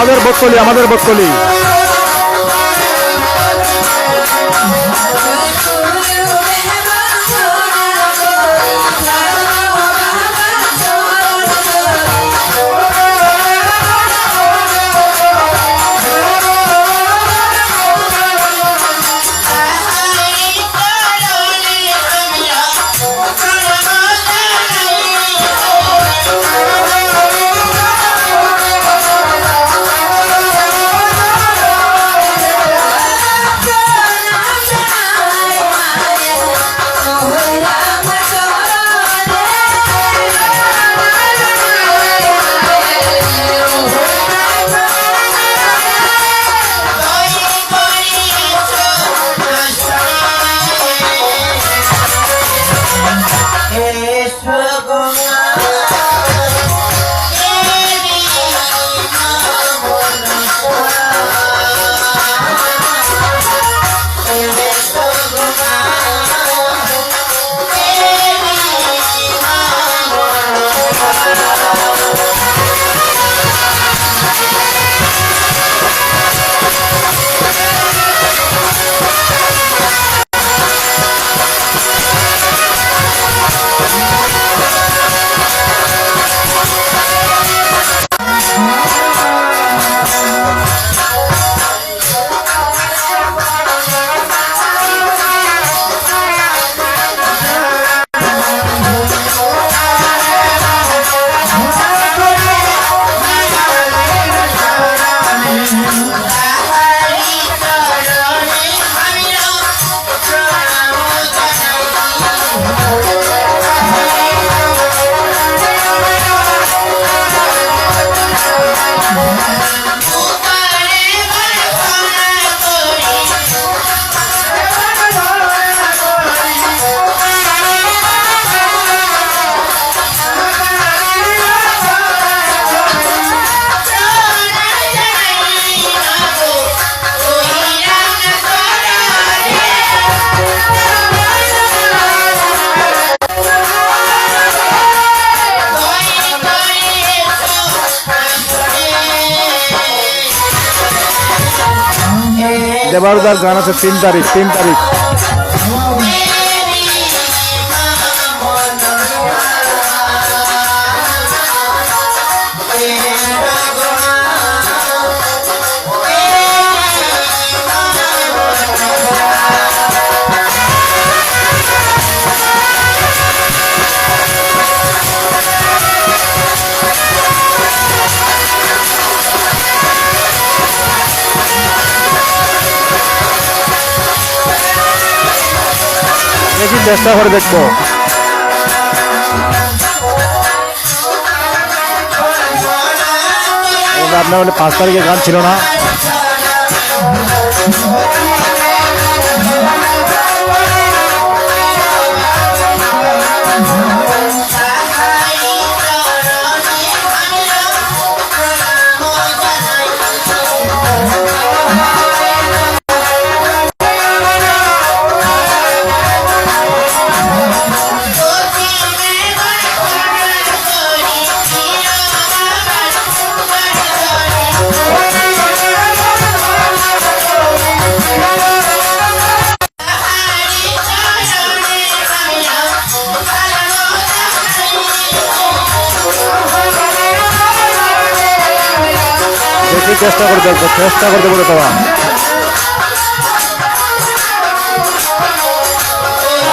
আমাদের বকলি, আমাদের বকলি। দেবারুদার গান আছে 3 তারিখ, 3 তারিখ। দেখি চেষ্টা করে দেখবো। আপনার বলে 5 তারিখে গান ছিল না। চেষ্টা করে দেখবো, চেষ্টা করতে বলে তোমার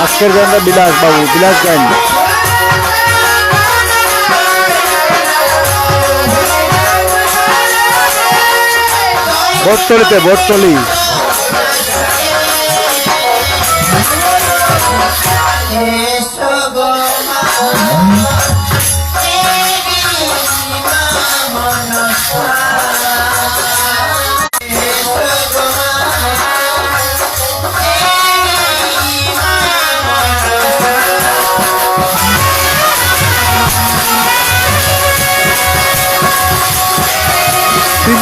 আজকের গানটা বিলাস বাবু, বিলাস গান। বটতলিতে, বটতলি।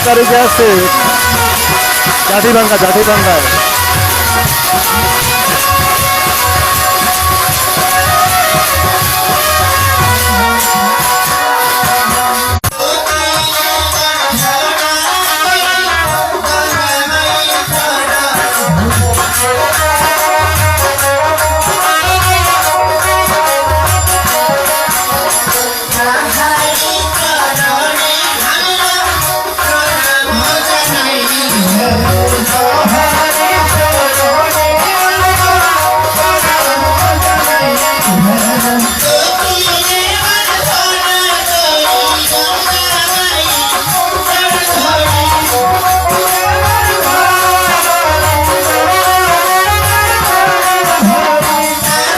তারিখে আছে জাতিভাঙ্গা, জাতিভাঙ্গায়।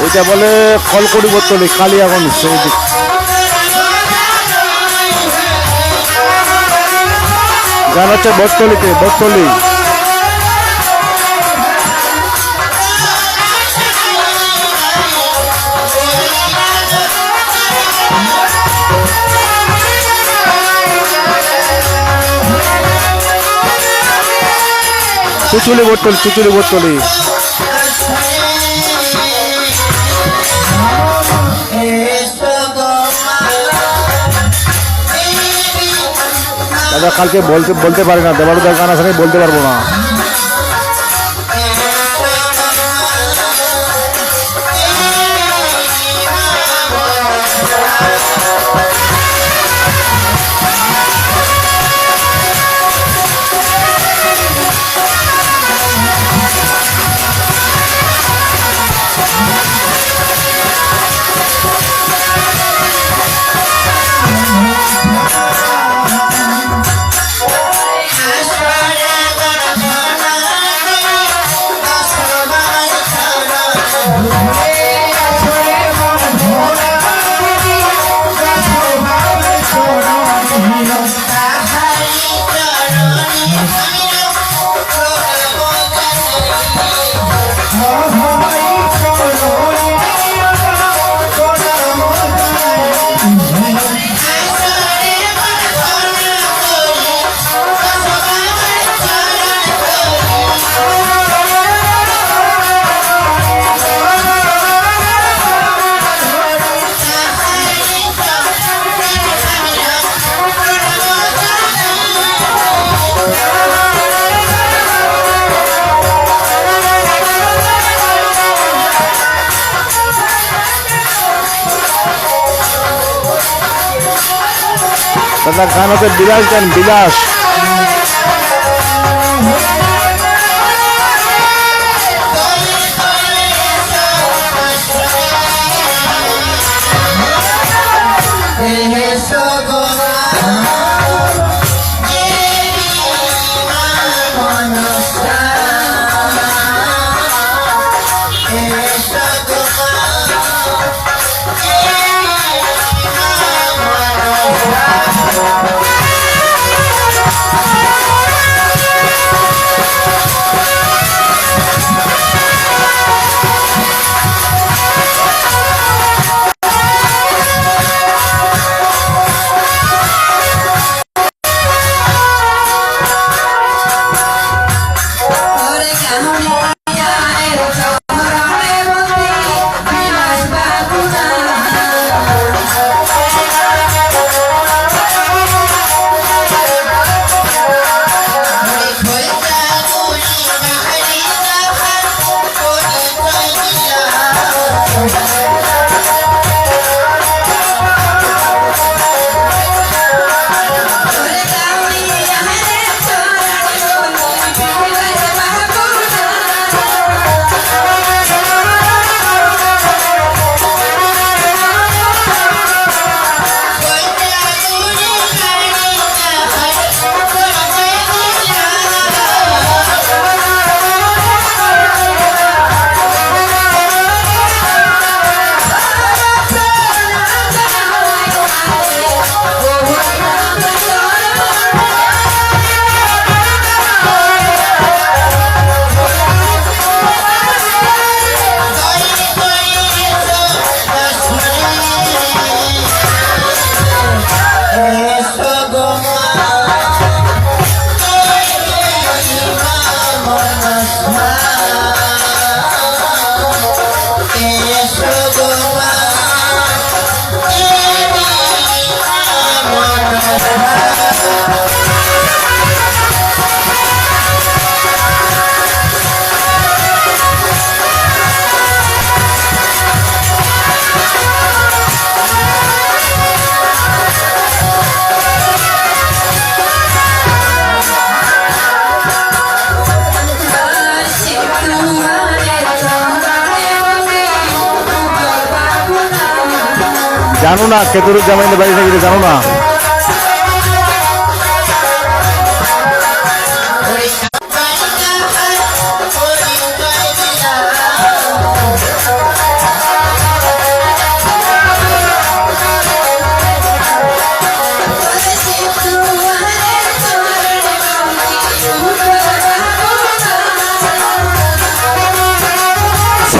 ওইটা বলে খলকড়ি বোতলি কালিয়াগঞ্জ সেই দিক। গান হচ্ছে বটতলিতে, বটতলি। চুচুলি বটতলি, চুচুলি বটতলি। দাদা কালকে বলতে পারি না, দেবালুদার গান আছে বলতে পারবো না। দাদা গান হচ্ছে বিলাস গান, বিলাস। জানো না কেতুরের জামাইদের বাড়ি থেকে জানো না?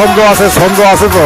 ছন্দ আছে, ছন্দ আছে তো।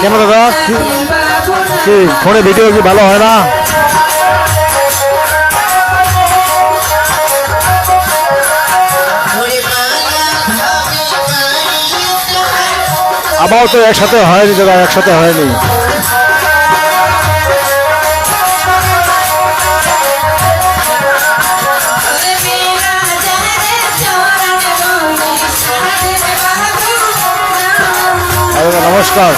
কেন দাদা, কি ফোনে ভিডিও কি ভালো হয় না? আমারও তো একসাথে হয়নি দাদা, একসাথে হয়নি। নমস্কার।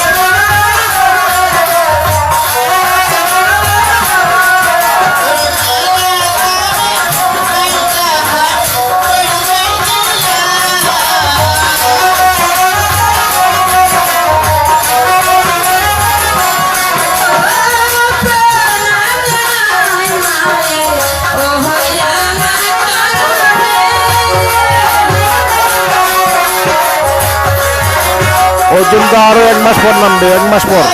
অর্জুন তো আরো 1 মাস পর নামবে, 1 মাস পর।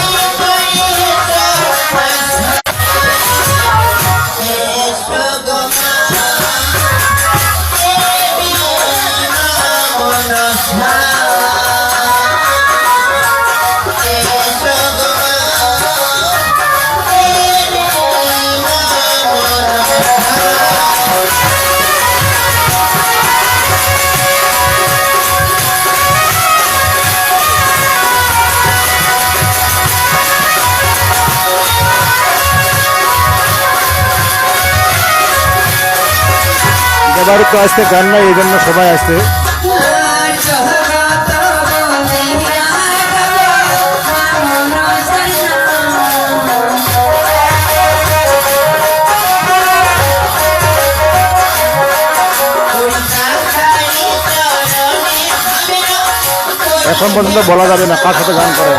এবারে তো আজকে গান নাই, এই জন্য সবাই আসছে। এখন পর্যন্ত বলা যাবে না কার সাথে গান করে।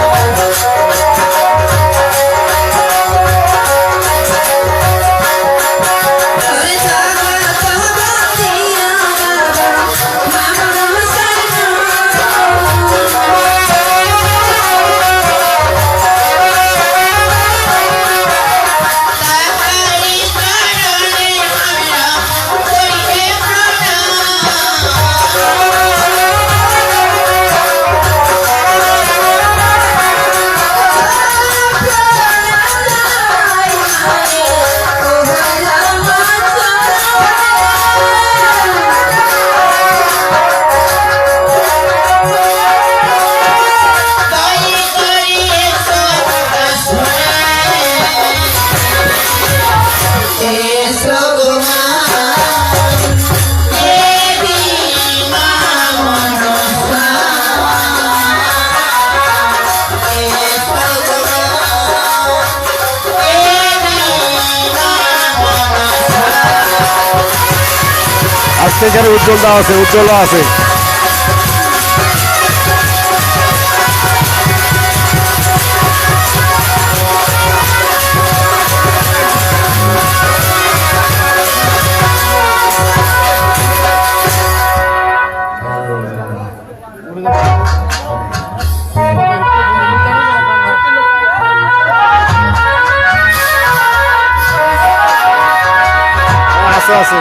আজকে এখানে উজ্জ্বলদা আছে, উজ্জ্বলা আছে। আছে আছে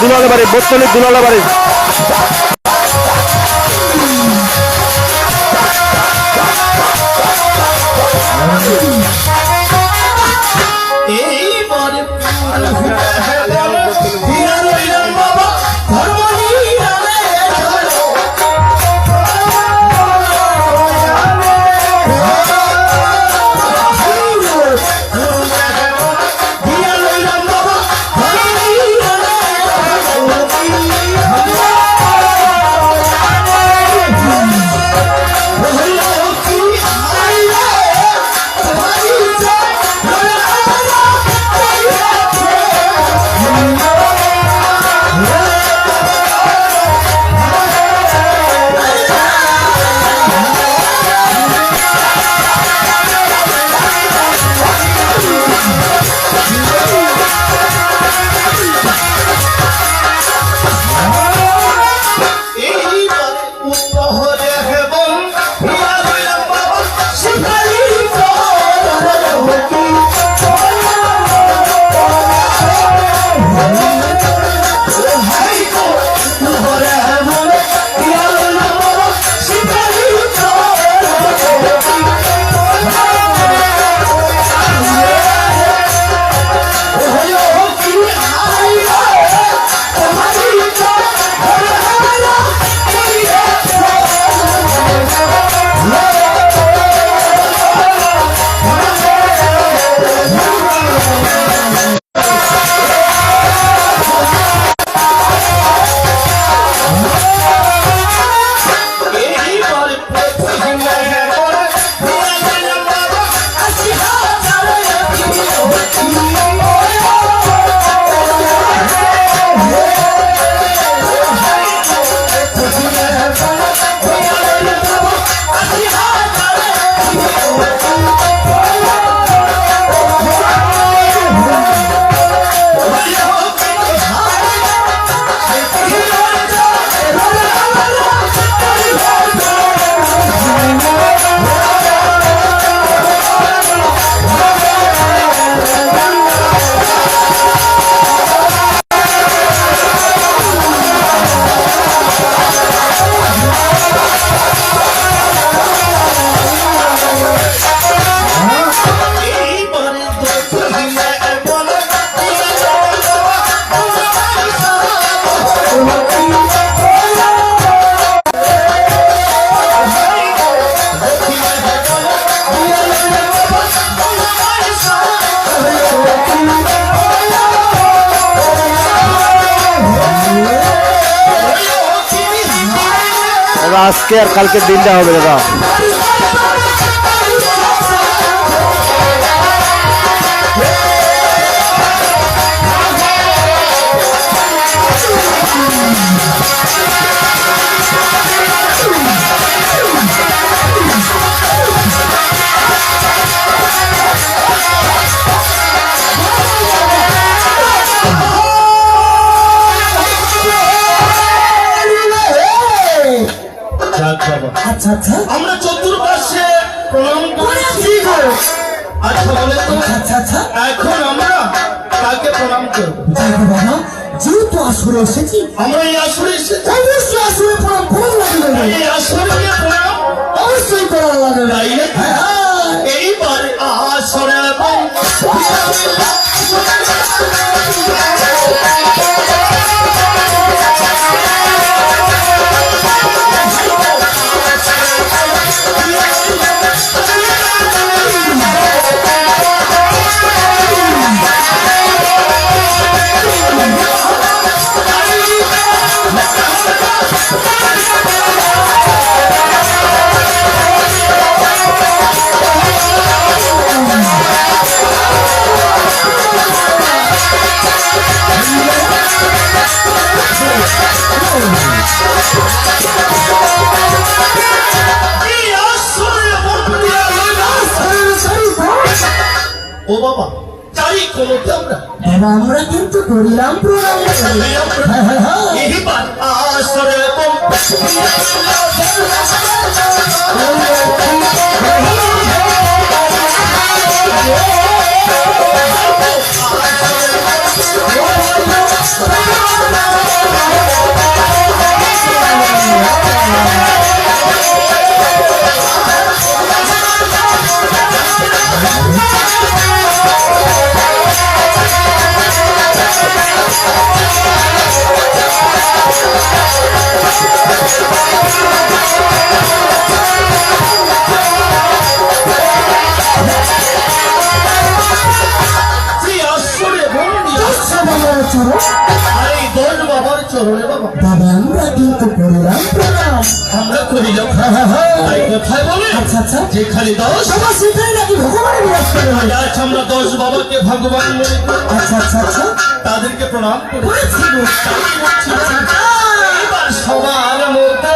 দুলালে বাড়ি বত্তলি দুলালে বাড়ি। আজকে আর কালকের দিনটা হবে দাদা। আচ্ছা আচ্ছা আমরা চতুর্পাশে প্রণাম করেছি। আচ্ছা বলে তো, আচ্ছা আচ্ছা এখন আমরা কাকে প্রণাম করবো? দেখো বাবা, যেহেতু আসরে এসেছি, আমরা এই আসরে এসেছি, অবশ্যই আসরে প্রণাম করা লাগবে। এই আসরে গিয়ে প্রণাম অবশ্যই করা লাগবে। তাই নাকি? এইবার আসরে এবং ও বাবা, চাই কোনোতে আমরা আমরা কিন্তু করলাম প্রণাম। এইবার আসরে এবং আমরা করিলাম তাই কোথায় বলে আচ্ছা আচ্ছা যেখানে 10 সবার সেখানে নাকি ভগবানের বিরাজ করে আজ আমরা 10 বাবাকে ভগবান মনে করি আচ্ছা আচ্ছা আচ্ছা তাদেরকে প্রণাম করি করেছি গো। এবার সবার মধ্যে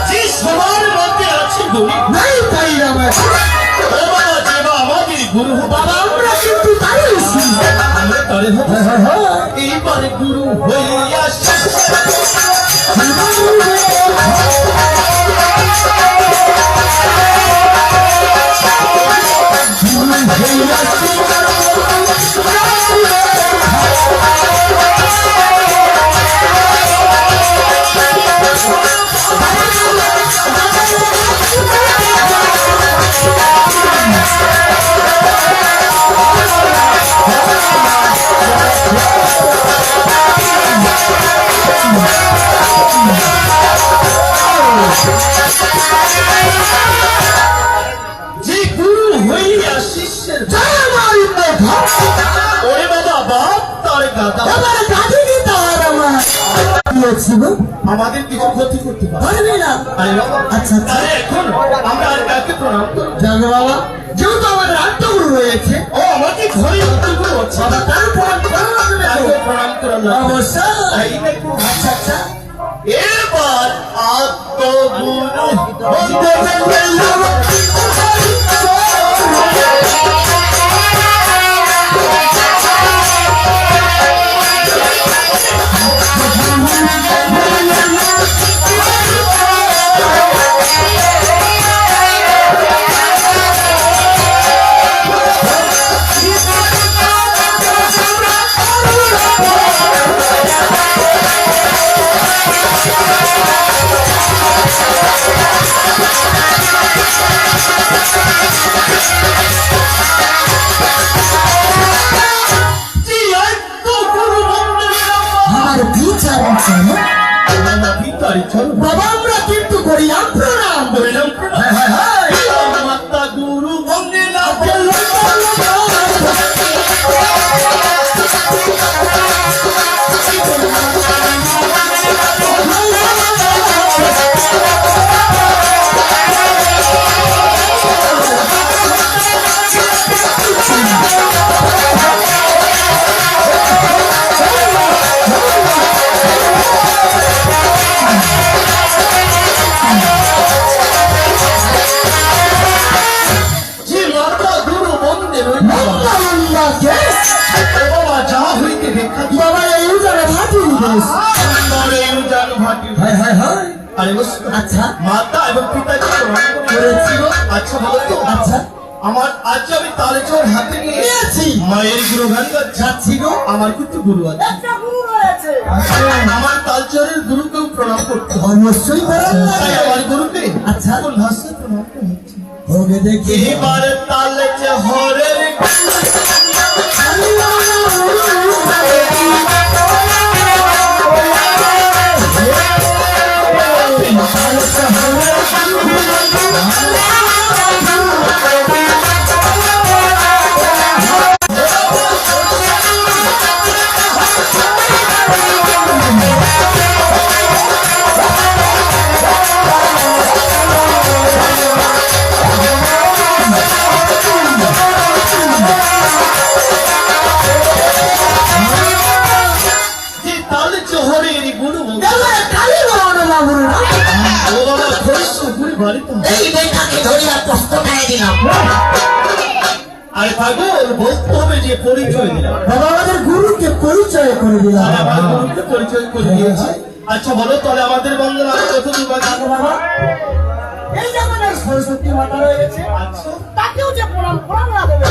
যে সবার মধ্যে আছে গুরু নাই তাই আমার ও বাবা যেবা আমাদের গুরু বাবা আমরা কিন্তু তাই আছি। আমরা তারে হবো এইবার গুরু হইয়া যে গুরু হইয়া শিষ্যের জয় আমার ইন্দ্র ধর। ওরে বাবা বাপ তার গাদা এবার গাদিনী তার আমার দিয়েছি গো। আমাদের কিছু ক্ষতি করতে পারে পারবে না আরে বাবা আচ্ছা আচ্ছা তাহলে এখন আমরা আর কাকে প্রণাম করব জানো বাবা যেহেতু আমাদের আত্মগুরু রয়েছে ও আমাকে ঘরে গুরু আছে বাবা তার প্রণাম করা লাগবে তো। তাকে প্রণাম করার লাগবে। অবশ্যই এই দেখো আচ্ছা আচ্ছা এবার আত্মগুরু বন্দে জি আত্মগুরু বন্দে আমার বিচার কেন বাবা ভিতরে চলো বাবা আমরা কিন্তু করিলাম প্রণাম বললাম মাতা গুরু বন্দে না যে মাতা গুরু বন্দে লম্বা লম্বা কেস বাবা যা হইতে দেখা বাবা এই উজারে ভাটি দেশ হায় হায় হায় আরে বসো। আচ্ছা মাতা এবং পিতাকে প্রণাম করি। করেছি গো। আচ্ছা বলো তো আচ্ছা আমার আজ আমি তালচর হাতে নিয়ে নিয়েছি। মায়ের গুরু গান গাচ্ছি যাচ্ছি গো আমার কিন্তু গুরু আছে আমার তালচরের গুরুকেও প্রণাম করতে হয় অবশ্যই করার তাই লাগে। আমার গুরুকে আচ্ছা। কোন ভাষায় প্রণাম করছি হবে দেখি এবার তালচরের যে তালচরের গুরু এবারে কালী বাবা বাবুর না ও বাবা খোঁজ গুরু বাড়িতে এই বেটাকে ধরিয়া কষ্ট খাই দিলাম আরে পাগল বলতে হবে যে পরিচয় দিলাম বাবা আমাদের গুরুকে পরিচয় করে দিলাম আর আমার গুরুকে পরিচয় করে দিয়েছে আচ্ছা বলো তাহলে আমাদের বন্ধন আর কত দূর বাকি? বাবা এই জামানার সরস্বতী মাতা রয়েছে, আচ্ছা তাকেও যে প্রণাম করা না দেবে।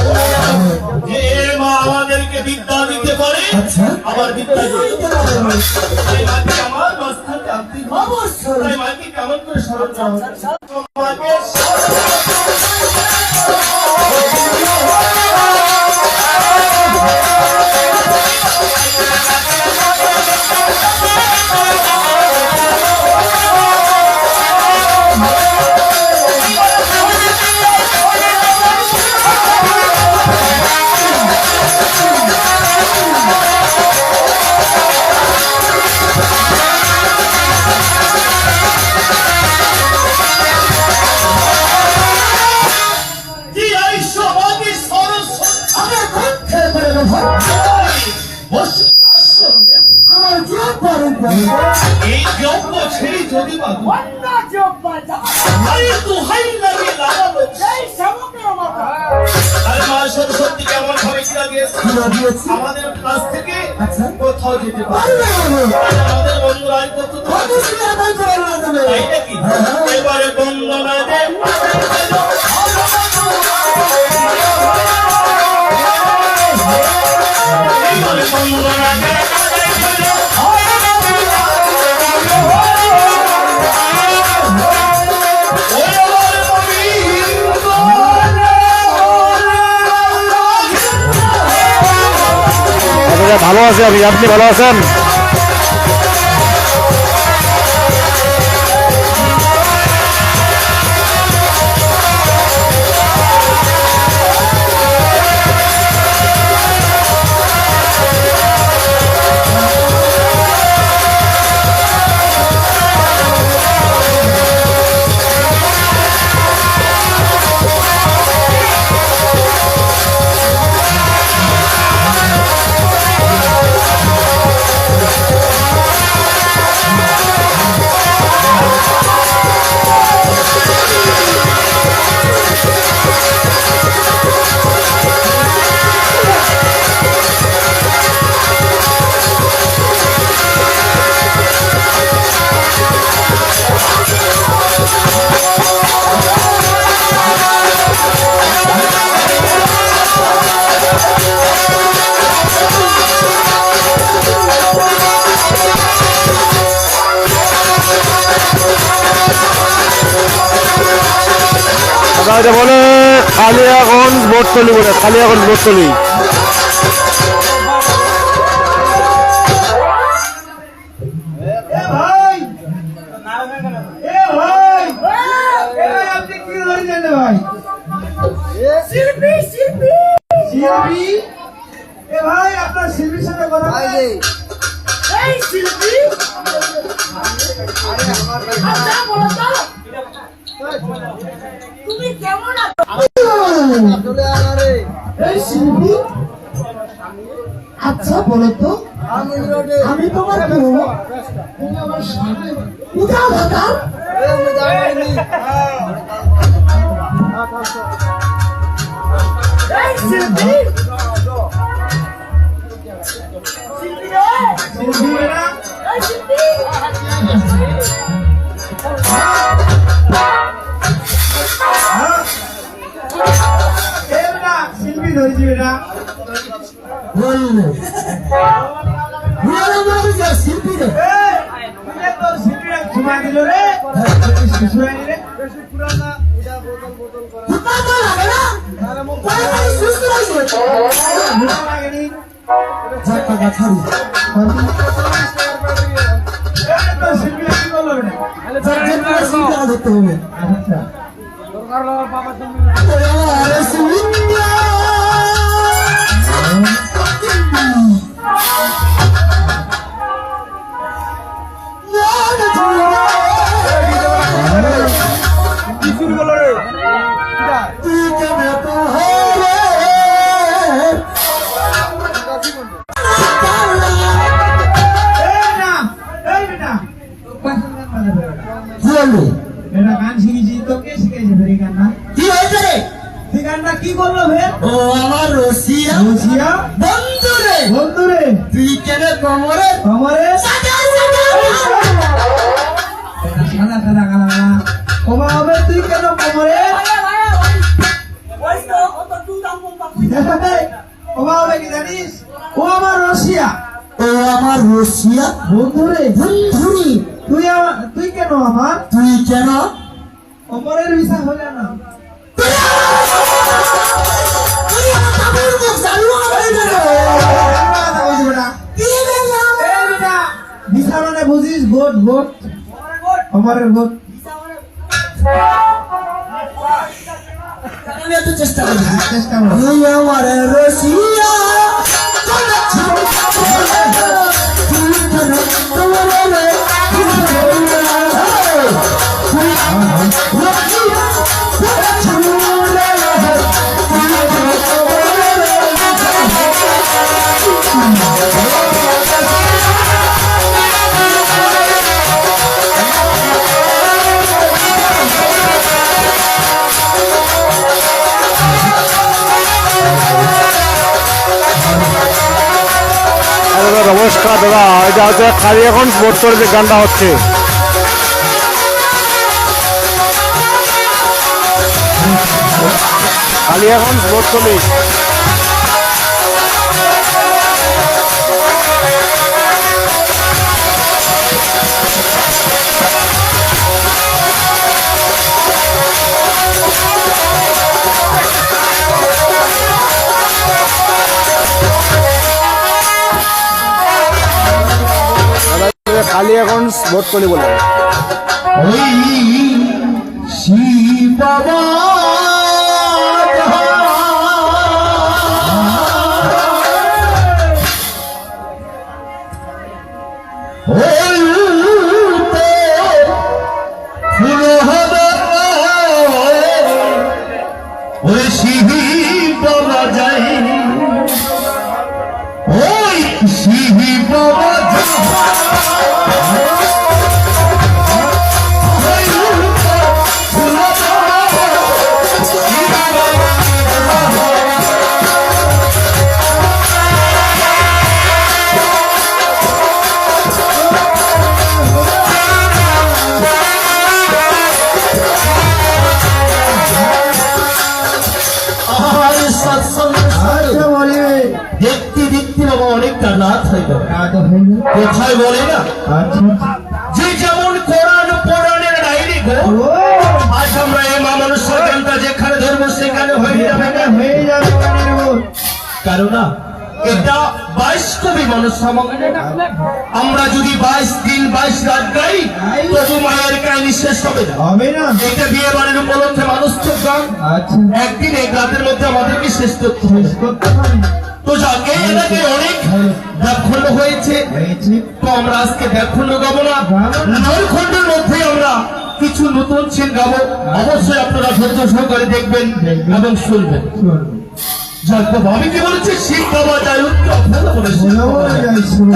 যে মা আমাদেরকে বিদ্যা দিতে পারে, আচ্ছা। আবার বিদ্যা দিতে পারে। তাই মাকে আমার মাঝখানে আনতে হবে। অবশ্যই। তাই মাকে কেমন করে স্মরণ করা হবে? মাকে কি ঐশ্বর্যবাদী সরস্বতী আমার কণ্ঠে করে দেবো। বসে আমার যোগ পালন করবো। এই যজ্ঞ ছেড়ে যদি বাবু অন্য যোগ বা জামা হাই তো হাই লাগে লাগালো। এই সমগ্র মাতা আর মা সরস্বতী কেমন ভাবে কিনা দিয়েছে কিনা দিয়েছে? আমাদের কাছ থেকে আচ্ছা। কোথাও যেতে পারে পারবে না। আমাদের বন্ধুরা আজ কত দূর আছে? অবশ্যই আদায় করে না দেবে। তাই নাকি এবারে বন্দনা দে এবারে বন্দনা দে ভালো আছি আমি, আপনি ভালো আছেন? এটা বলে কালিয়াগঞ্জ বটতলি, বলে কালিয়াগঞ্জ বটতলি। ভাই আপনি কি ধরেছেন ভাই? শিল্পী শিল্পী শিল্পী ভাই আপনার শিল্পীর সাথে কথা বলেন। এই শিল্পী আচ্ছা বলো তো তুমি কেমন আছো? এই শিল্পী আচ্ছা বলো তো আমি তোমার বউ, তুমি আমার স্বামী। উঠাও দাদা। এই শিল্পী শিল্পী রে, শিল্পী না এই শিল্পী শিল্পী ধরেছি বেটা বললে শিল্পী রে তোর শিল্পীরা ঘুমাই দিল রে শিশু রে ঘুমাতে লাগে না, তাড়াতাড়ি সুস্থ হয়েছে। লাগেনি যাক টাকা ছাড়ি তোর শিল্পীরা কি করলো বেটা ধরতে হবে। আচ্ছা আরে শিল্পী এটা গান শিখেছি তো কে শিখেছে ফের এই গানটা? কি হয়েছে রে? এই গানটা কি করলো ফের? ও আমার রসিয়া রসিয়া বন্ধু রে, বন্ধু রে তুই কেন কোমরে কমরে সাদা সাদা সাদা সাদা গালা ও বাবা তুই ও আমার রসিয়া ও আমার রসিয়া বন্ধুরে বন্ধুরি তুই কেন আমার তুই কেন অমরের বিষয় হলে না বিষয় মানে বুঝিস ভোট ভোট অমরের ভোট আমি এত চেষ্টা করি চেষ্টা করো তুই আমার রসিয়া নমস্কার দাদা, এটা হচ্ছে কালিয়াগঞ্জ মোটর যে গানটা হচ্ছে। কালিয়াগঞ্জ মোটরলি কালিয়াগঞ্জ মোটরলি বলে। ওই শিব বাবা ওই শিব বাবা যাই ওই শিব বাবা আচ্ছা বলে দেখতে দেখতে বাবা অনেকটা রাত হয়ে গেল। কোথায় বলে না আচ্ছা যে যেমন কোরআন পুরাণের ডায়েরি গো ও আজ আমরা এই মানুষের জ্ঞানটা যেখানে ধরবো সেখানে হয়ে যাবে না। হয়ে যাবে গানের ভোট কারণ না এটা 22 কবি মানুষ সমাগমে না। আমরা যদি 22 দিন 22 রাত গাই তবু মায়ের কাহিনী শেষ হবে না। হবে না এটা বিয়ে বাড়ির উপলক্ষে মানুষ তো গান আচ্ছা একদিন এক রাতের মধ্যে আমাদেরকে শেষ করতে হবে। করতে পারি তো যাকে এলাকায় অনেক ব্যাখণ্ড হয়েছে হয়েছে তো আমরা আজকে ব্যাখণ্ড গাবো না, নলখণ্ডের মধ্যে আমরা কিছু নতুন ছেন গাবো। অবশ্যই আপনারা ধৈর্য সহকারে দেখবেন এবং শুনবেন। যাক বাবা, আমি কি বলেছি শিব বাবা যাই উত্তর বলেছি।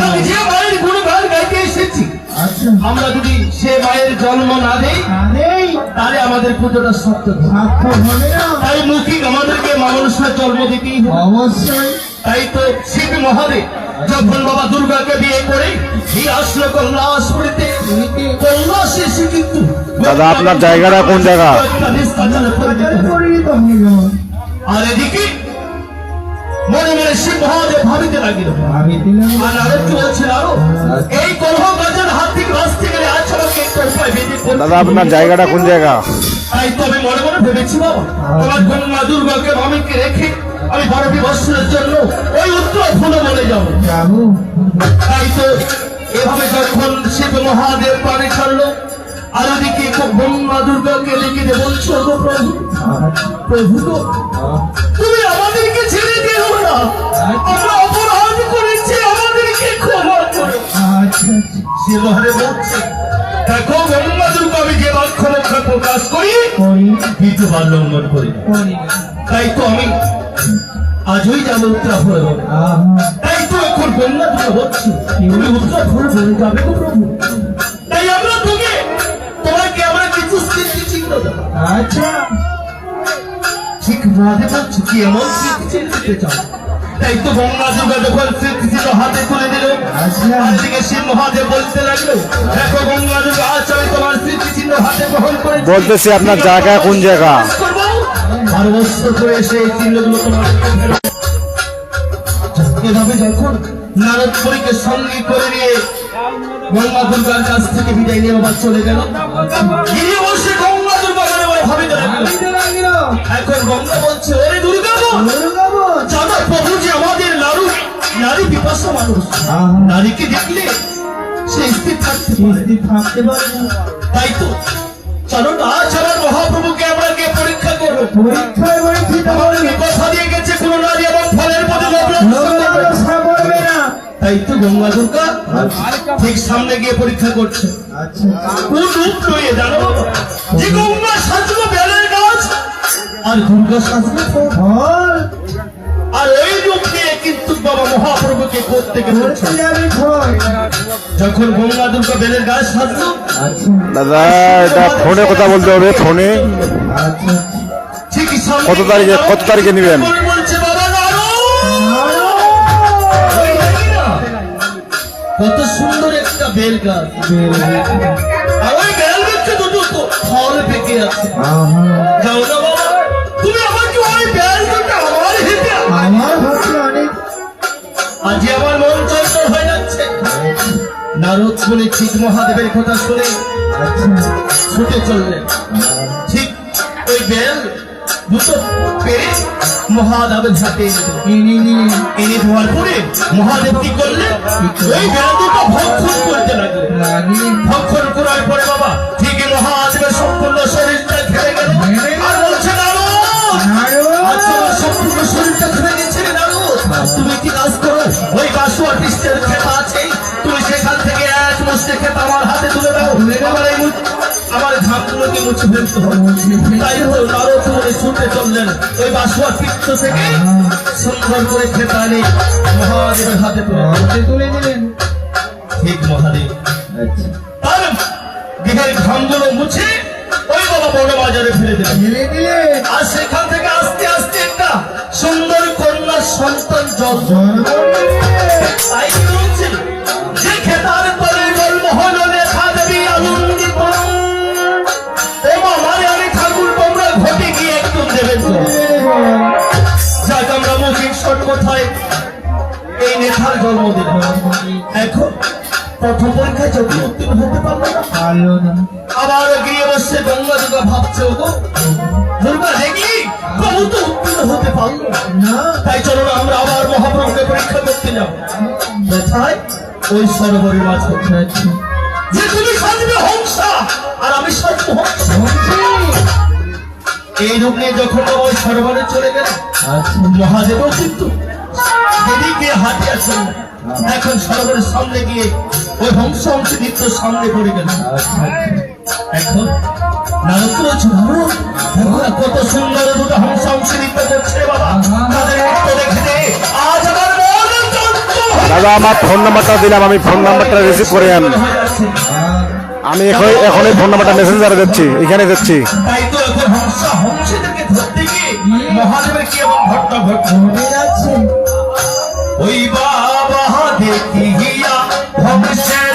আমি যে মায়ের গুণগান গাইতে এসেছি আচ্ছা আমরা যদি সে মায়ের জন্ম না দেই আরেই তাহলে আমাদের পুজোটা সার্থক হবে। সার্থক হবে না তাই মৌখিক আমাদেরকে মানুষের জন্ম দিতেই হবে। অবশ্যই তাই তো শিব মহাদেব যখন বাবা দুর্গাকে বিয়ে করে এই আসলো কল্যাণপুরীতে কল্যাণ শেষে কিন্তু দাদা, আপনার জায়গাটা কোন জায়গা? বাজারে পরিণত হয়ে গেল আর এদিকে মনে মনে শিব মহাদেব ভাবিতে লাগিল। আমি দিলাম আর আরেকটু বলছিল আরো এই কলহ গাছের হাত থেকে বাঁচতে গেলে আজ আমাকে একটা উপায় বেঁধে পড়তে দাদা, আপনার জায়গাটা কোন জায়গা? তাই তো আমি মনে মনে ভেবেছি বাবা তোমার কন্যা দুর্গাকে মামিকে রেখে আমি 12টি বৎসরের জন্য ওই উত্তর ফুলে বলে যাবো। যাবো তাই তো এভাবে যখন শিব মহাদেব প্রাণে ছাড়লো আর ওদিকে কন্যা দুর্গাকে রেখে দিয়ে বলছো গো প্রভু প্রভু গো তুমি আমাদেরকে ছেড়ে দিও না, আমরা অপরাধ করেছি, আমাদেরকে ক্ষমা করো। আচ্ছা শিব মহাদেব বলছে দেখো কন্যা দুর্গা আমি যে বাক্য রক্ষা প্রকাশ করি করি দ্বিতীয়বার লঙ্ঘন করি। করি তাই তো আমি আজই যাবো উত্তরাফল। তাই তো এখন কন্যা দুর্গা হচ্ছে তুমি উত্তরাফল বলে যাবে গো প্রভু। তাই আমরা তোমাকে আমরা কিছু স্মৃতি চিহ্ন দেবো। আচ্ছা ঠিক মহাদেব বলছে কি এমন স্মৃতি চিহ্ন দিতে চাও? তাই তো গঙ্গা দুর্গা যখন স্মৃতি চিহ্ন হাতে তুলে দিল আর দিকে শিব মহাদেব বলতে লাগলো দেখো গঙ্গা দুর্গা আজ আমি তোমার স্মৃতি চিহ্ন হাতে বহন করে বলতেছি আপনার জায়গা কোন জায়গা? 12 বছর করে সেই চিহ্নগুলো তোমার এভাবে যখন নারদ পরীকে সঙ্গে করে নিয়ে গঙ্গা দুর্গার কাছ থেকে বিদায় নিয়ে বাবা চলে গেল, গিয়ে বসে গঙ্গা দুর্গা ভাবিতে লাগলো। এখন গঙ্গা বলছে, ওরে দুর্গা জানো প্রভু যে আমাদের নারী পিপাসা মানুষ, নারীকে দেখলে সে স্থির থাকতে পারে না। তাই তো চলো না, আজ আমার মহাপ্রভুকে আমরা গিয়ে পরীক্ষা করবো। কথা দিয়ে গেছে কোন নারী এবং ফলের মধ্যে করবে না। তাই তো গঙ্গা দুর্গা ঠিক সামনে গিয়ে পরীক্ষা করছে। কোন রূপ লইয়ে জানো যে গঙ্গা সাজলো বেলের গাছ আর দুর্গা সাজলো ফল, আর ওই রূপ নিয়ে কিন্তু বাবা মহাপ্রভুকে করতে গেছে। যখন গঙ্গা দুর্গা বেলের গাছ সাজলো, দাদা এটা ফোনে কথা বলতে হবে, ফোনে ঠিকই কত তারিখে নেবেন? বলছে বাবা কত সুন্দর একটা বেল গাছ, আর ওই বেল গাছে দুটো ফল পেকে আছে। যাও না বাবা, তুমি আমাকে ওই বেল দুটো আমার হেঁটে আজ আমার মন চঞ্চল হয়ে যাচ্ছে। নারদ শুনে ঠিক মহাদেবের কথা শুনে ছুটে চললেন। ঠিক ওই বেল দুটো পেরে মহাদেবের হাতে এনে দেওয়ার পরে মহাদেব কি করলেন, ওই বেল দুটো ভক্ষণ করতে লাগলেন। ভক্ষণ করার পরে বাবা ঠিক মহাদেবের সম্পূর্ণ শরীরটা খেলে গেল। আর বলছে সম্পূর্ণ শরীরটা খেলে গেছে। তুমি কি কাজ করো, ওই কাশুয়া খ্রিস্টের খেতা আছে, তুমি সেখান থেকে এক মুষ্টি খেত আমার হাতে তুলে দাও, আমার ধাপগুলোকে মুছে ফেলতে হবে। তাই হলো আরো তুলে ছুটে চললেন ওই বাসুয়া তীর্থ থেকে সুন্দর করে খেতা আনে মহাদেবের হাতে তুলে দিলেন। ঠিক মহাদেব তার দেহের ঘামগুলো মুছে ওই বাবা বড় বাজারে ফেলে দিলেন। আর সেখান থেকে আস্তে আস্তে একটা সুন্দর কন্যা সন্তান জন্ম। তাই বলছে যে খেতার তলে জন্ম হলো লেখা দেবী আনন্দিত। ও মামারে আমি ঠাকুর তোমরা ঘটে গিয়ে একটু দেবেন তো। যাক আমরা মৌখিক শট কোথায় এই নেতার জন্ম দিলাম। এখন প্রথম পরীক্ষায় যখন উত্তীর্ণ হতে পারলো না, আবার গিয়ে বসছে গঙ্গা দুর্গা ভাবছে, ও দুর্গা দেখি প্রভু তো উত্তীর্ণ হতে পারলো না। তাই চলো না আমরা আবার মহাপ্রভুকে পরীক্ষা করতে যাবো। কোথায়? ওই সরোবরের মাঝে। যে তুমি সাজবে হংসা আর আমি সাজবো হংসা। এই রূপ নিয়ে যখন ওই সরোবরে চলে গেল, মহাদেবও কিন্তু এদিকে হাতে আসেন না। এখন সরোবরের সামনে গিয়ে ওই হংস হংসী নৃত্য সামনে পড়ে গেল। এখন কত সুন্দর দুটো হংস হংসী নৃত্য করছে বাবা, তাদের নৃত্য দেখে আজ আমার দাদা আমার ফোন নাম্বারটা দিলাম, আমি ফোন নাম্বারটা রিসিভ করে আন। আমি এখন ফোন নাম্বারটা মেসেঞ্জারে দিচ্ছি, এখানে দিচ্ছি। তাই তো এখন হংসা হংসীদেরকে ধরতে গিয়ে মহাদেবের কি এমন ঘটনা ঘটে যাচ্ছে। ওই বাবা দেখিয়া হংসের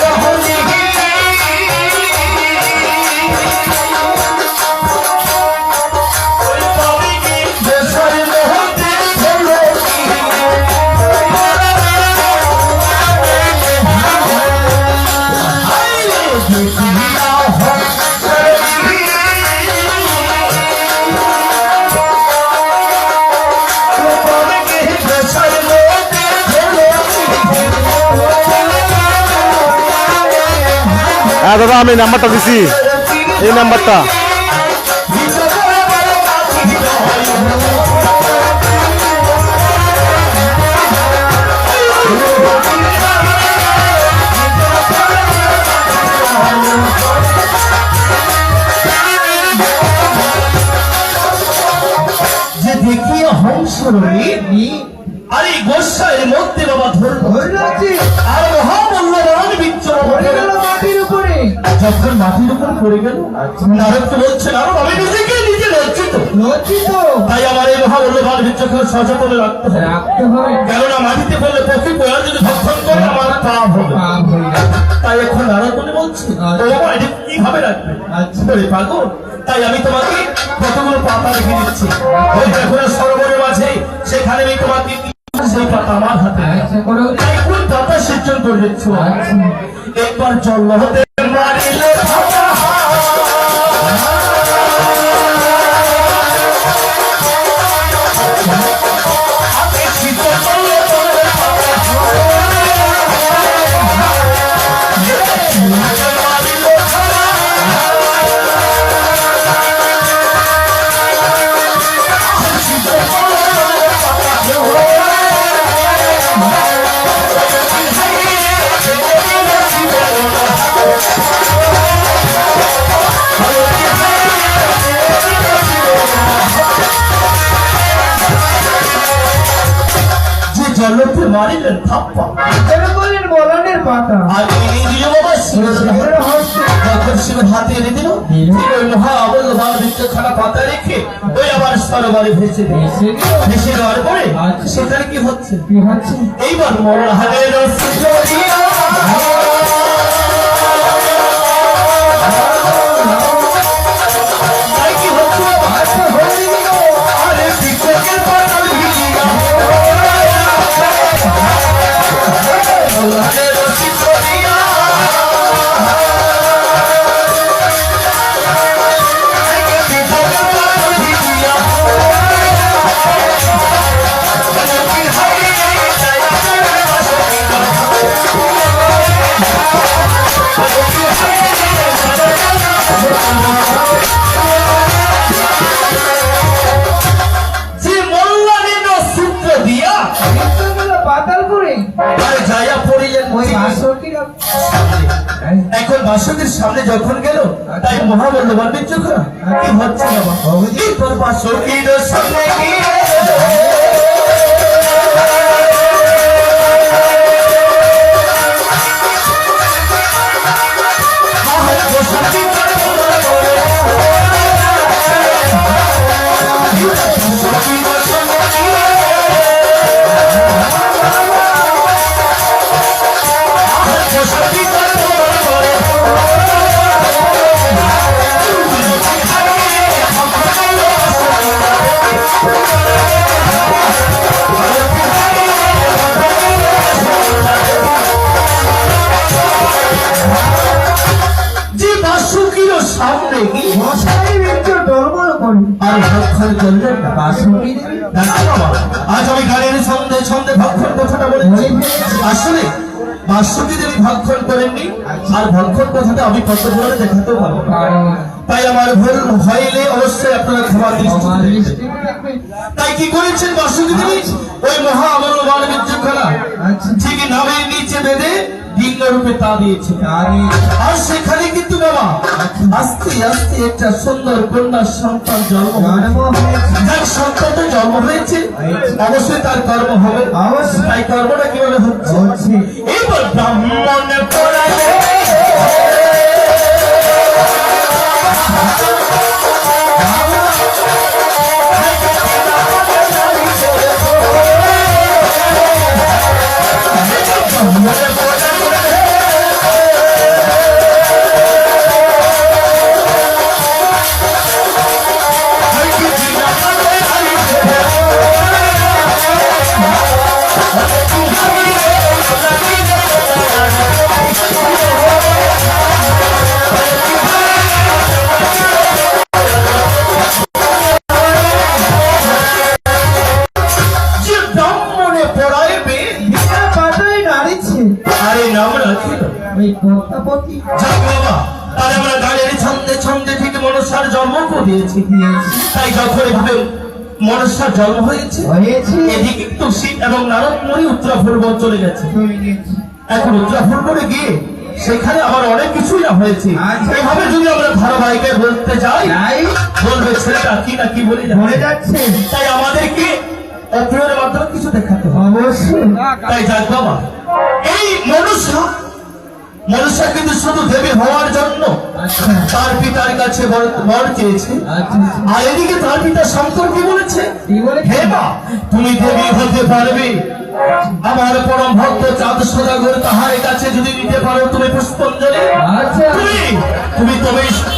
হ্যাঁ দাদা আমি নাম্বারটা দিছি, এই নাম্বারটা। যে দেখিয়ে হংসরী আর এই গোসাইয়ের মধ্যে বাবা ধরে রাখছে আর মহামূল্যবান বিচ্ছর মাটির উপরে। যখন মাটির উপর পড়ে গেল, নারদ তো বলছে না আমি নিজেকে নিজে লজ্জিত। তাই আমার এই মহামূল্যবান বিচ্ছকে সচেতন রাখতে হবে, কেননা মাটিতে পড়লে পক্ষে পড়া যদি ভক্ষণ করে আমার পাপ হবে। তাই এখন নারদ বলছে এটা কিভাবে রাখবে পাগল। তাই আমি তোমাকে কতগুলো পাতা রেখে দিচ্ছি, ওই দেখো সরোবরের মাঝে, সেখানে আমি তোমাকে সেই পাতা আমার হাতে নেই। আচ্ছা করো তাই কোন পাতা সিদ্ধ করে দিচ্ছ? একবার চল হতে মারিলে ভাঙা হাতে সিদ্ধ করলে বলে মারিলে জলতে মারিলেন থাপ্পা কেন বললেন বলানের পাতা আর এই দিল বাবা শিবের যখন শিবের হাতে এনে দিল ওই মহা অবল্লভাব বৃক্ষখানা পাতা রেখে ওই আবার সরোবরে ভেসে দিল। ভেসে দেওয়ার পরে সেখানে কি হচ্ছে? কি হচ্ছে? এইবার মরহানের রস জড়িয়া তাই কি হচ্ছে বাবা? আরে বৃক্ষের পাতা ভিজিয়া মরহানের রস জড়িয়া যে মল্লানের সূত্র দিয়া পাতাল করে আরে যাইয়া পড়িলেন ওই বাসকিরা এখন বাসকের সামনে যখন গেল তাই মহাবল্লভান বিচক্ষণ কি হচ্ছে বাবা? তোর বাসকির সামনে গিয়ে যে বাসুকির সামনে গিয়ে মশাই বিচ্ছু ডরমর করে আর ভক্ষণ করলেন না। বাসকি দেখো বাবা, আজ আমি গানের সন্ধে সন্ধে ভক্ষণ কথাটা বলেছি। আসলে বাসুকি দেবী ভক্ষণ করেননি আর ভক্ষণ কথাটা আমি কত বলে দেখাতেও পারবো না। তাই আমার ভুল হইলে অবশ্যই আপনারা ক্ষমা দৃষ্টি দেখবেন। তাই কি করেছেন বাসুকি দেবী? ওই মহা অমূল্যবান বিদ্যুৎখানা ঠিকই নামের নিচে বেঁধে লিঙ্গ রূপে তা দিয়েছে। আর সেখানে কিন্তু বাবা আস্তে আস্তে একটা সুন্দর কন্যা সন্তান জন্ম হয়েছে। যার সন্তানটা জন্ম হয়েছে অবশ্যই তার কর্ম হবে। তাই কর্মটা কিভাবে হচ্ছে? এবার ব্রাহ্মণে পড়ালে আরে নাম রাখিল ওই পদ্মাবতী যাক বাবা, তাহলে আমরা গানের ছন্দে ছন্দে ঠিক মনসার জন্ম দিয়েছি। তাই যখন এভাবে মনসার জন্ম হয়েছে এদিকে তুলসী এবং নারদ মুনি উত্তরাফুর্ব চলে গেছে। এখন উত্তরাফুর্বরে গিয়ে সেখানে আবার অনেক কিছুই না হয়েছে। এভাবে যদি আমরা ধারাবাহিকে বলতে যাই বলবে ছেলেটা কি না কি বলে যাচ্ছে। তাই আমাদেরকে অপ্রিয়ের মাধ্যমে কিছু দেখাতে হবে অবশ্যই। তাই যাক বাবা, এই মনুষ্য কিন্তু শুধু দেবী হওয়ার জন্য তার পিতার কাছে বর চেয়েছে। আর এদিকে তার পিতা শঙ্কর কি বলেছে? হে মা, তুমি দেবী হতে পারবে। আমার পরম ভক্ত চাঁদ সদাগর তাহার কাছে যদি নিতে পারো তুমি পুষ্পাঞ্জলি,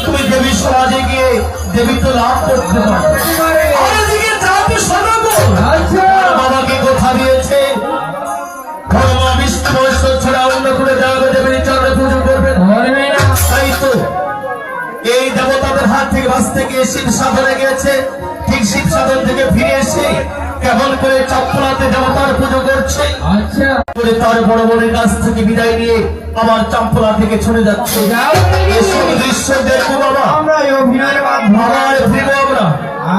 তুমি দেবী সমাজে গিয়ে দেবী তো লাভ করতে পারো। আর এদিকে চাঁদ সদাগর বাবাকে কথা দিয়েছে আমাদের হাত থেকে বাঁচতে গিয়ে শিব সাধনে গিয়েছে, ঠিক শিব সাধন থেকে ফিরে এসে কেমন করে চাম্পলাতে দেবতার পুজো করছে। আচ্ছা করে তার বড় বোনের কাছ থেকে বিদায় নিয়ে আবার চাম্পলা থেকে ছুটে যাচ্ছে। এসব দৃশ্য দেখবো বাবা, আমরা এই অভিনয়ের মাধ্যমে আবার ফিরবো আমরা।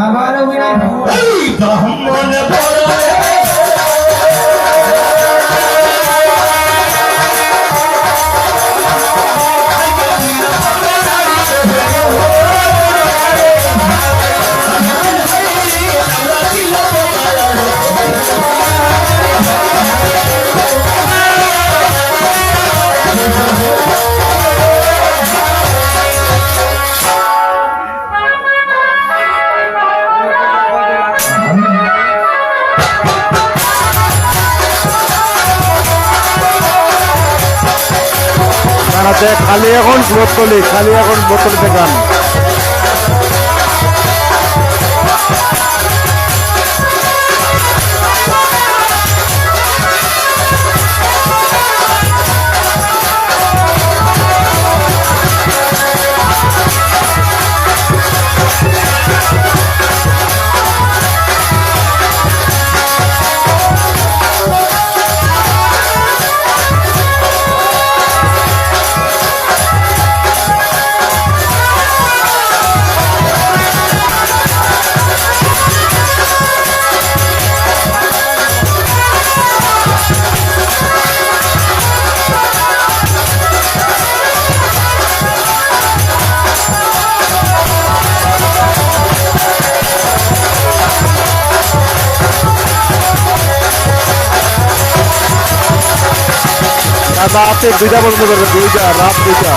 আবার অভিনয় এই ব্রাহ্মণ বড় দাঁড়াতে খালি এখন বোতলি, খালি এখন বোতলিতে গান। রাতে 2টা পর্যন্ত করবে, 2টা রাত 2টা।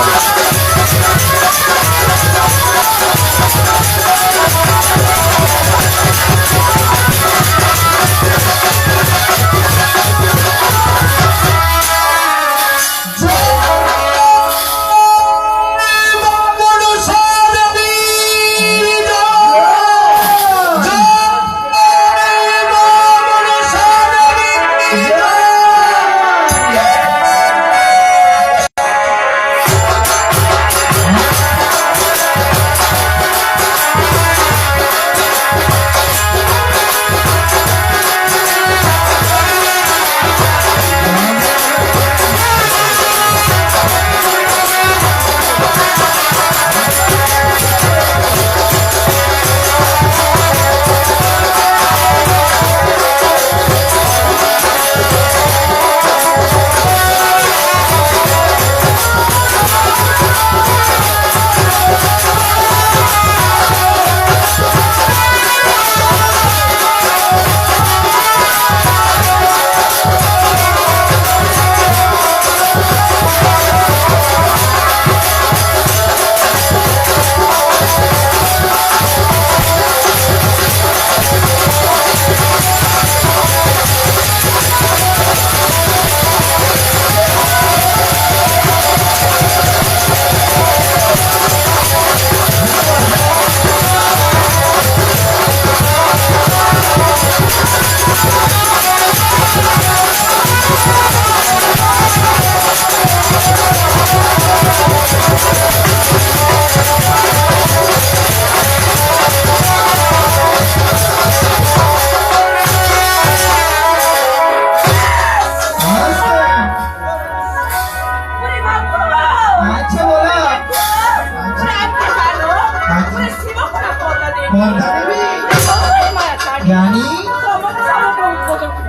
জানি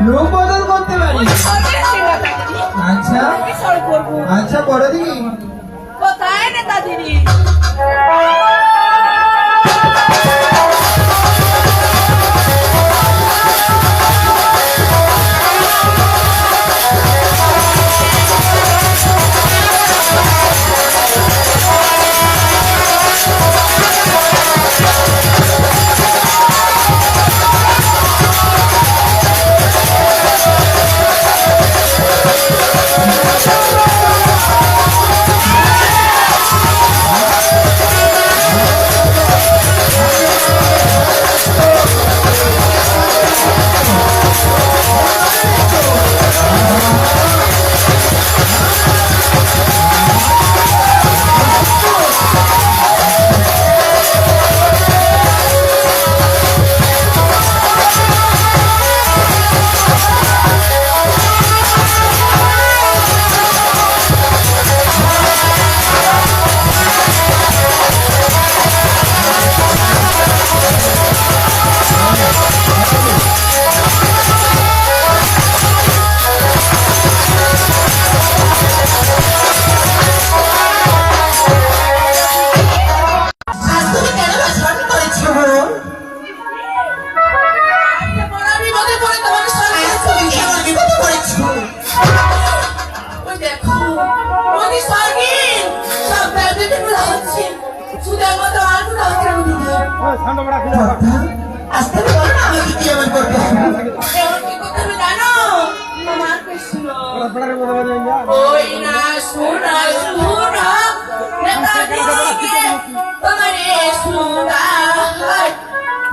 রূপ বদল করতে পারি। আচ্ছা আচ্ছা বড় দিদি কোথায় নেতা দিদি? ওই স্বর্গীন সব ব্যাধি গুলো হচ্ছে সুদের মতো আর গুলো হচ্ছে আমি দিদি আসতে বলো না আমাকে কি এমন করতে হবে এমন কি করতে হবে জানো আমার কৃষ্ণ ওই না শোনা শোনা নেতা দিদিকে তোমার সুদা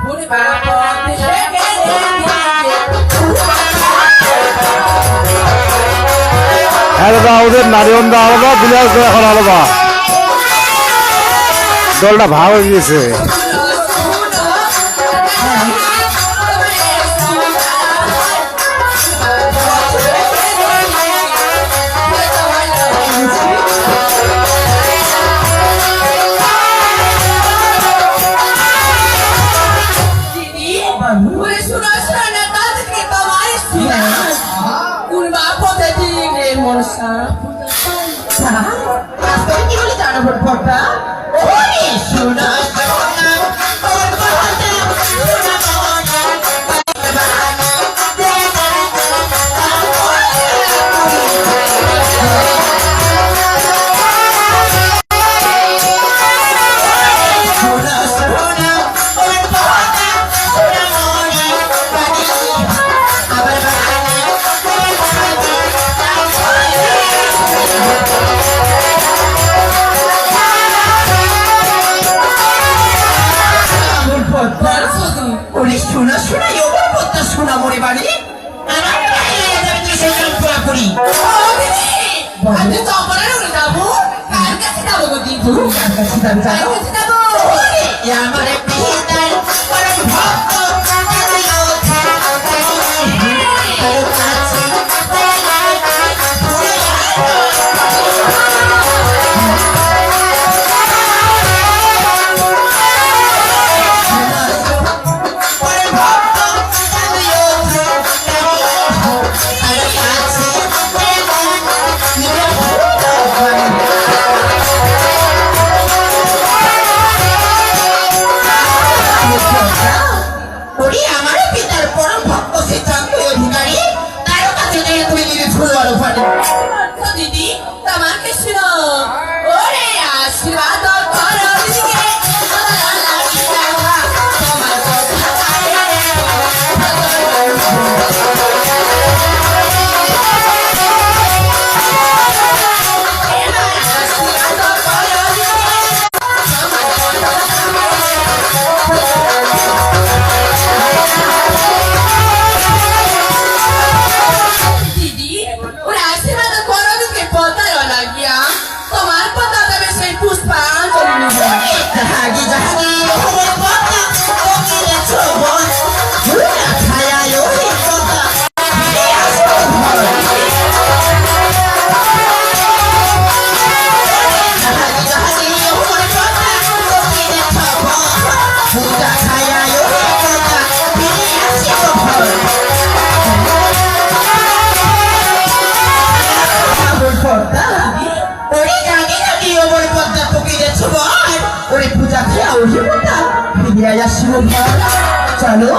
পুরি বাবা থেকে হ্যাঁ দাদা, ওদের নারিয়ন্দা আলাদা, বিলাস এখন আলাদা, দলটা ভাগ হয়ে গিয়েছে। রাস্তায় কি বলে জানো ভোটটা ওই শোনা শোনা ওর কথা শোনা শোনা শোনা ওর কথা শোনা মরে বাড়ি আমার করি আমি তো অপরাধ করে যাবো কার কাছে যাবো গো দিদি কার কাছে যাবো কার কাছে যাবো আমার পিতার পরম ভক্ত আমার পিতার পরম ভক্ত সে চাকরি অধিকারী তার কাছে গিয়ে তুমি নিজে ছুড়ে আরো পারে দিদি তোমার কৃষ্ণ ওরে আশীর্বাদ করো দিদিকে তোমার দিদি ওরে আশীর্বাদ করো দিদিকে পতার লাগিয়া তোমার পতা দেবে সেই পুষ্পাঞ্জলি নিবে জাহাগি জাহাগি ওরে কথা ওরে ছোবন পুরা ছায়া ওরে কথা জাহাগি জাহাগি ওরে কথা ওরে ছোবন পুরা ছায়া ওরে কথা ফিরে আসি ঘর ওরে জাগে জাগে ওরে পদ্মা পকিরে ছোবন ওরে পূজা খেয়া ওরে কথা ফিরে আসি ঘর চলো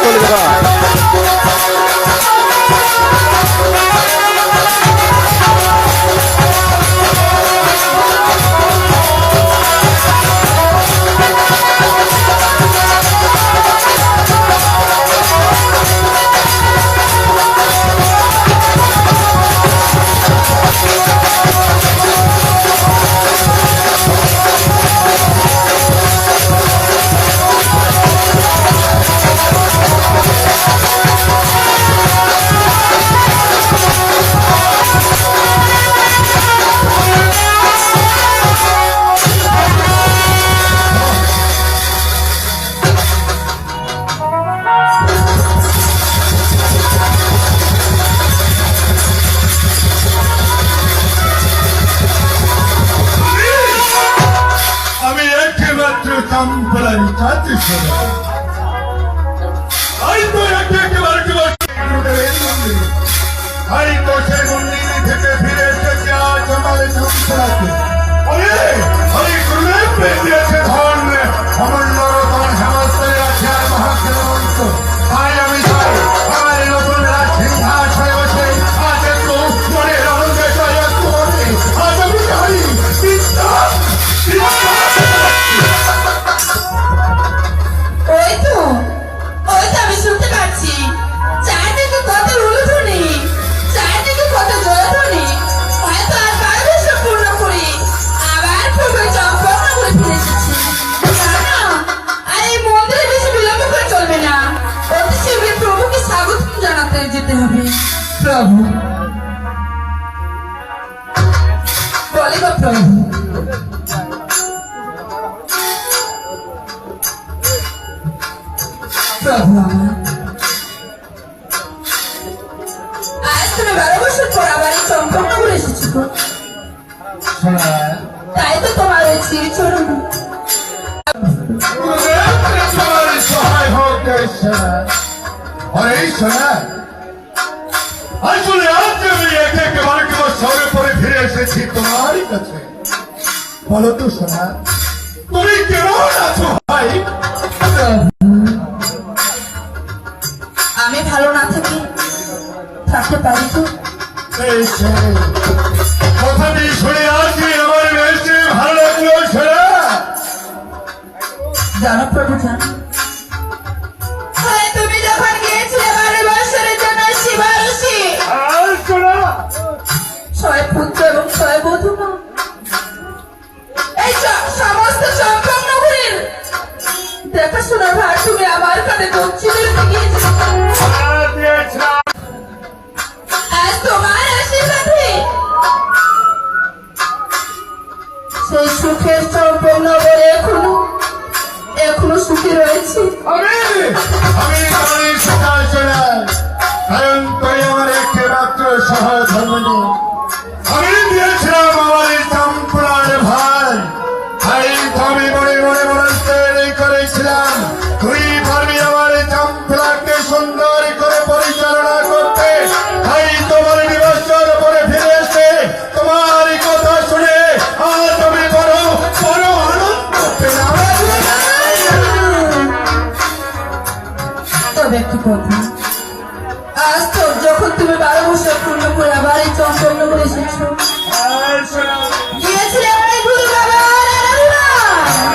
কলিকাতা। আমি একমাত্র চম্পলার ছাত্রী শোনা। আমি তো একেবারে আমি তো সেই মন্দির থেকে ফিরে এসেছি আজ আমার চম্পলাকে। আমি গুরুদেব পেয়ে দিয়েছে ধন আমার নরতন হেমস্তরে আছে আর মহাগ্রন্থ। তাই আমি চাই আমার নতুন রাজ সিংহাসনে বসে আজ একটু মনে আনন্দে চাই একটু মনে আজ আমি চাই বিদ্যান ওই তো আমি শুনতে পাচ্ছি চারদিকে কত উলুধ্বনি, চারদিকে কত জয়ধ্বনি। হয়তো আর পারবেশ পূর্ণ করি আবার পূর্বে চম্পকনা করে ফিরে এসেছি। না, আর এই মন্দিরে বেশি বিলম্ব করে চলবে না, অতি শীঘ্রই প্রভুকে স্বাগত জানাতে যেতে হবে। প্রভু বলে গো প্রভু, প্রভু আমার, আজ তুমি 12 বছর পর আবার এই চম্পকনগর এসেছো গো। তাই তো তোমার ওই শ্রীচরণ সহায় হোক এই শোনা। আসলে আজ আমি একেবারে সবে পরে ফিরে এসেছি তোমারই কাছে। বলো তো শোনা, তুমি কেমন আছো ভাই? আমি ভালো না থাকি থাকতে পারি তো? কথাটি শুনে আসি আমার বেশি ভালো লাগলো শোনা। জানো প্রভু জানো, তুমি যখন গিয়েছিলে 12 বছরের জন্য শিবারসি, আর শোনা 6 পুত্র এবং 6 বধূ না, এই সমস্ত চম্পকনগরের দেখাশোনার ভার তুমি আমার কাছে দক্ষিণের দিয়েছিলে। আজ তোমার আশীর্বাদে সেই সুখের চম্পকনগরে এখনো সুখী রয়েছে। আমি সকাল শোনা, কারণ তুই আমার একমাত্র সহায় ধর্মী। আমি দিয়েছিলাম আমার এই চম্পলার ভাই, তাই আমি মনে মনে মনস্থির করেছিলাম তুই পারবি আমার এই চম্পলাকে সুন্দর করে পরিচালনা করতে। তাই তোমার নিবাসের উপরে ফিরে এসে তোমার কথা শুনে আজ আমি বড় বড় আনন্দ পেলাম। তবে একটি কথা, আজ তো যখন তুমি 12 বছর পূর্ণ করে আবার এই চম্পকনগর এসেছো, গিয়েছিলে আমার এই গুরু বাবার আরাধনায়।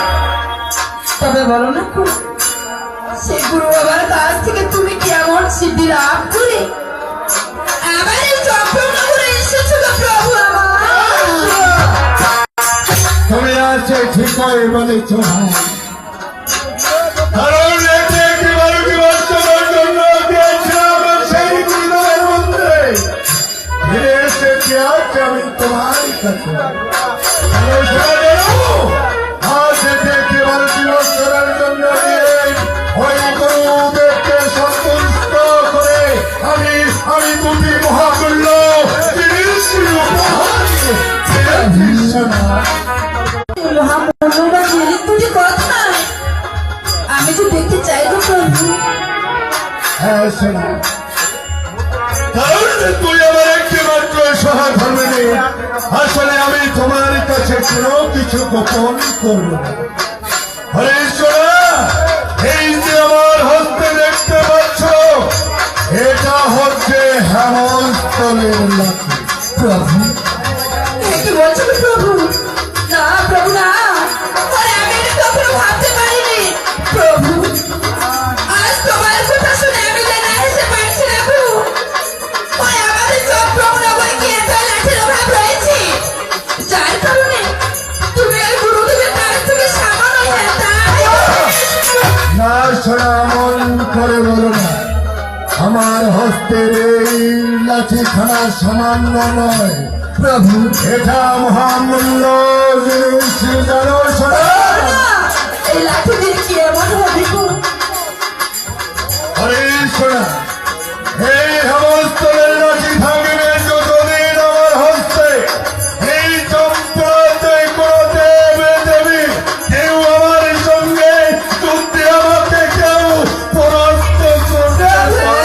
তবে বলো না খুব, সেই গুরু বাবার কাছ থেকে তুমি কি এমন সিদ্ধি লাভ করে আবার এই চম্পকনগরে এসেছো গো প্রভু আমার? তুমি আজ ঠিকই বলেছ ভাই, কারণ একেবারে বিবর্তনের জন্য গিয়েছিলাম সেই গুরুদেবের মন্দিরে। ফিরে এসেছি আজ আমি তোমার কাছে। আজ একেবারে বিবর্তনের জন্য গিয়ে ওই গুরুদেবকে সন্তুষ্ট করে আমি দুটি মহামূল্য জিনিস উপহার দিয়েছি। মহামূল্যবান জিনিস দুটি কথা আমি তো দেখতে চাই গো প্রভু। হ্যাঁ শোনা, কারণ তুই আমার একমাত্র সহায় ধর্মী। আসলে আমি তোমার কাছে কোনো কিছু গোপন করবো না। হরে শোনা, এই যে আমার হস্তে দেখতে পাচ্ছ এটা হচ্ছে হেমন্তলের লাঠি। প্রভু কি বলছো গো প্রভু? না প্রভু না, আরে আমি এটা কখনো ভাবতে পারিনি প্রভু। আজ তোমার কথা শুনে আমি যেন হেসে পারছি না প্রভু। ওই আমাদের সব প্রভুনগরে কি এত লাঠির অভাব রয়েছে, যার কারণে তুমি ওই গুরুদেবের কাছ থেকে সামান্য না শোনা, মন করে বলো না। আমার হস্তের এই লাঠিখানা সামান্য নয় প্রভু এটা মহামূল্য জিনিস, জানো শোনা। এই লাঠি দিয়ে কি এমন হবে গো? আরে শোনা, এই হেমন্তলের লাঠি থাকবে যতদিন আমার হস্তে। এই চম্পরাতে কোনো দেবে দেবী কেউ আমার সঙ্গে যুদ্ধে আমাকে কেউ পরাস্ত করতে পারবে না।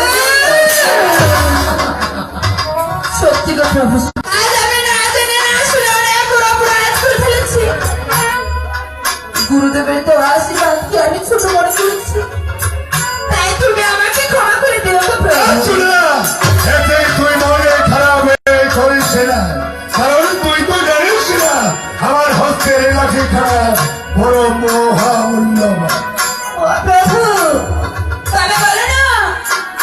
সত্যি গো প্রভু, আজ আমি না জেনে না শুনে অনেক বড় অপরাধ করে ফেলেছি। গুরুদেবের তো আশীর্বাদকে আমি ছোট মনে করেছি, তাই তুমি আমাকে ক্ষমা করে দিও গো প্রভু। শোনা, এতে তুই মনে খারাপ হয়ে করিস না, কারণ তুই তো জানিস না আমার হস্তের এই লাঠিখানা বড় মহামূল্যবান। ও প্রভু, তবে বলো না,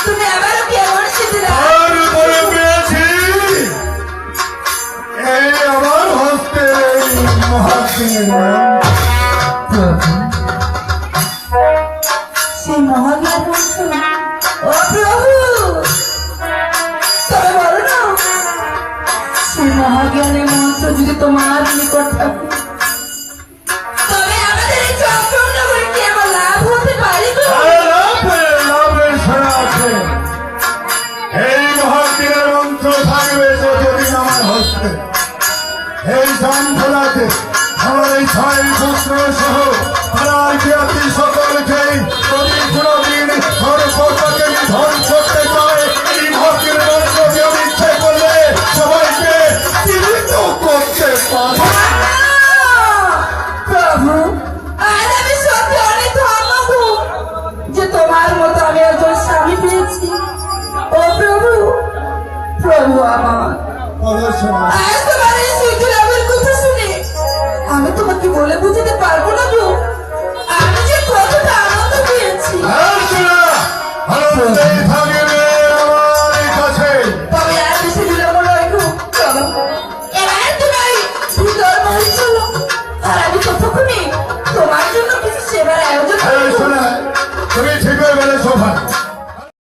তুমি আবারও কি এমন সিদ্ধি দাও? আর বলে পেয়েছি, এই আমার হস্তের এই মহাদিনের প্রভু সেই মহাজ্ঞান মন্ত্র, ও প্রভু, তবে বলো না, সেই মহাজ্ঞানের মন্ত্র যদি তোমার নিকট থাকে, তবে আমাদের এই চক্রনগরে কি আমার লাভ হতে পারে গো? লাভের সারা আছে। এই মহাদিনের মন্ত্র থাকবে যতদিন আমার হস্তে। এই জামখোলাতে আমার এই 6 পুত্র সহ পাড়ার জ্ঞাতি সকলকেই যদি কোনোদিন সর্বতাকে ধন করতে চায়, এই মহাদিনের মন্ত্রকে আমি ইচ্ছে করলে সবাইকে জীবিত করতে পারে। প্রভু, আজ আমি সত্যি অনেক ধন্য গো, যে তোমার মতো আমি একজন স্বামী পেয়েছি। ও প্রভু, প্রভু আমার, আজ তোমার এই সুখী লাভের কথা শুনে আমি তোমাকে বলে বুঝতে পারবো না গো, আমি যে কতটা আনন্দ পেয়েছি। আর শোনা, আনন্দেই থাকবে আমার কাছে। তবে আর বেশি বিলম্ব নয় গো, চলো এবার তুমি ওই ভিতর মহল চলো, আর আমি ততক্ষণে তোমার জন্য কিছু সেবার আয়োজন